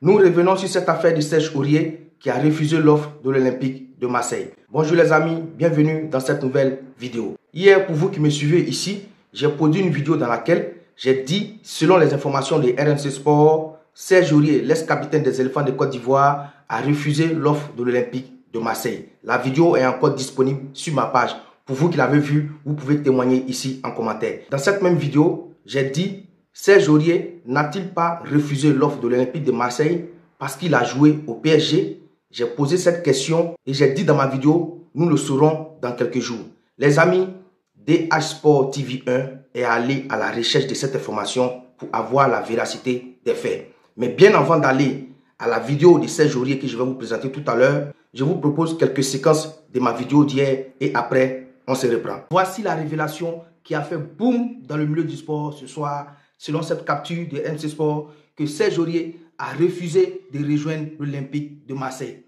Nous revenons sur cette affaire de Serge Aurier qui a refusé l'offre de l'Olympique de Marseille. Bonjour les amis, bienvenue dans cette nouvelle vidéo. Hier, pour vous qui me suivez ici, j'ai produit une vidéo dans laquelle j'ai dit, selon les informations de RMC Sport, Serge Aurier, l'ex-capitaine des éléphants de Côte d'Ivoire, a refusé l'offre de l'Olympique de Marseille. La vidéo est encore disponible sur ma page. Pour vous qui l'avez vue, vous pouvez témoigner ici en commentaire. Dans cette même vidéo, j'ai dit, Serge Aurier n'a-t-il pas refusé l'offre de l'Olympique de Marseille parce qu'il a joué au PSG? J'ai posé cette question et j'ai dit dans ma vidéo, nous le saurons dans quelques jours. Les amis, DH Sport TV 1 est allé à la recherche de cette information pour avoir la véracité des faits. Mais bien avant d'aller à la vidéo de Serge Aurier que je vais vous présenter tout à l'heure, je vous propose quelques séquences de ma vidéo d'hier et après, on se reprend. Voici la révélation qui a fait boum dans le milieu du sport ce soir, selon cette capture de RMC Sport, que Serge Aurier a refusé de rejoindre l'Olympique de Marseille.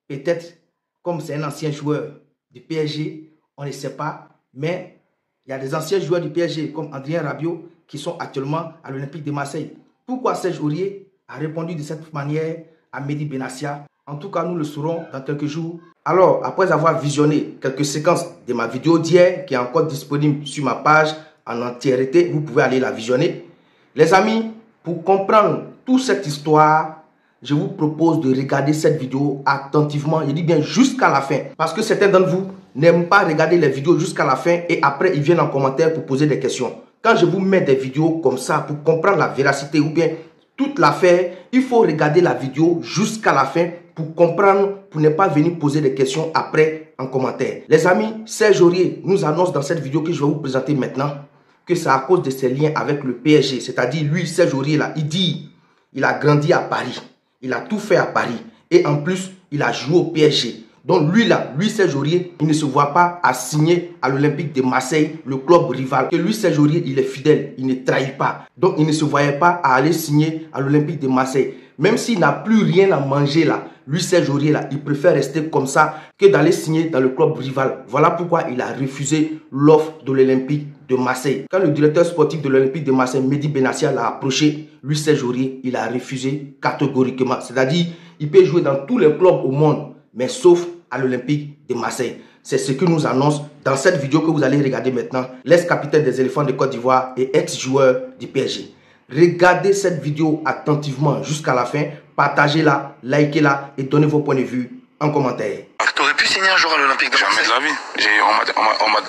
Peut-être, comme c'est un ancien joueur du PSG, on ne sait pas, mais il y a des anciens joueurs du PSG comme Adrien Rabiot qui sont actuellement à l'Olympique de Marseille. Pourquoi Serge Aurier a répondu de cette manière à Mehdi Benassia? En tout cas, nous le saurons dans quelques jours. Alors, après avoir visionné quelques séquences de ma vidéo d'hier, qui est encore disponible sur ma page en entièreté, vous pouvez aller la visionner. Les amis, pour comprendre toute cette histoire, je vous propose de regarder cette vidéo attentivement, je dis bien jusqu'à la fin. Parce que certains d'entre vous n'aiment pas regarder les vidéos jusqu'à la fin et après ils viennent en commentaire pour poser des questions. Quand je vous mets des vidéos comme ça pour comprendre la véracité ou bien toute l'affaire, il faut regarder la vidéo jusqu'à la fin pour comprendre, pour ne pas venir poser des questions après en commentaire. Les amis, Serge Aurier nous annonce dans cette vidéo que je vais vous présenter maintenant que c'est à cause de ses liens avec le PSG. C'est-à-dire, lui, Serge Aurier, là, il dit, il a grandi à Paris. Il a tout fait à Paris. Et en plus, il a joué au PSG. Donc lui, là, lui, Serge Aurier, il ne se voit pas à signer à l'Olympique de Marseille, le club rival. Que lui, Serge Aurier, il est fidèle, il ne trahit pas. Donc il ne se voyait pas à aller signer à l'Olympique de Marseille. Même s'il n'a plus rien à manger là, lui, Serge Aurier, là, il préfère rester comme ça que d'aller signer dans le club rival. Voilà pourquoi il a refusé l'offre de l'Olympique de Marseille. Quand le directeur sportif de l'Olympique de Marseille, Mehdi Benassia, l'a approché, lui, Serge Aurier, il a refusé catégoriquement. C'est-à-dire, il peut jouer dans tous les clubs au monde, mais sauf à l'Olympique de Marseille. C'est ce que nous annonce dans cette vidéo que vous allez regarder maintenant, l'ex-capitaine des éléphants de Côte d'Ivoire et ex-joueur du PSG. Regardez cette vidéo attentivement jusqu'à la fin, partagez-la, likez-la et donnez vos points de vue en commentaire. Tu aurais pu signer un jour à l'Olympique de Marseille? Jamais de la vie.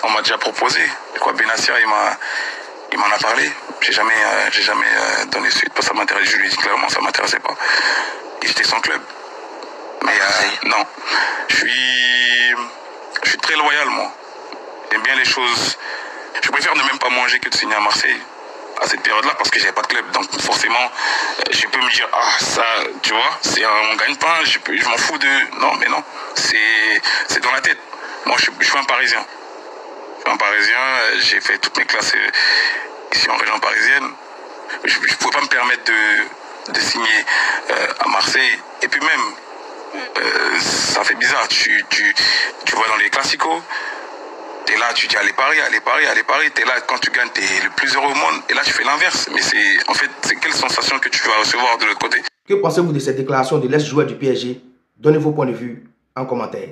On m'a déjà proposé. Quoi, Benassia, il m'en a parlé. J'ai jamais donné suite parce que ça m'intéressait. Je lui ai dit clairement ça m'intéressait pas. Et j'étais sans club. Mais non. Je suis très loyal, moi. J'aime bien les choses. Je préfère ne même pas manger que de signer à Marseille à cette période-là parce que j'avais pas de club. Donc forcément, je peux me dire, ah ça, tu vois, c'est un gagne-pain, je m'en fous de... Non, mais non, c'est dans la tête. Moi, je suis un Parisien. Je suis un Parisien, j'ai fait toutes mes classes ici en région parisienne. Je ne pouvais pas me permettre de signer à Marseille. Et puis même, ça fait bizarre. Tu vois dans les classicos, t'es là, tu dis allez Paris, t'es là, quand tu gagnes, t'es le plus heureux au monde, et là tu fais l'inverse. Mais c'est quelle sensation que tu vas recevoir de l'autre côté? Que pensez-vous de cette déclaration de l'ex-joueur du PSG? Donnez vos points de vue en commentaire.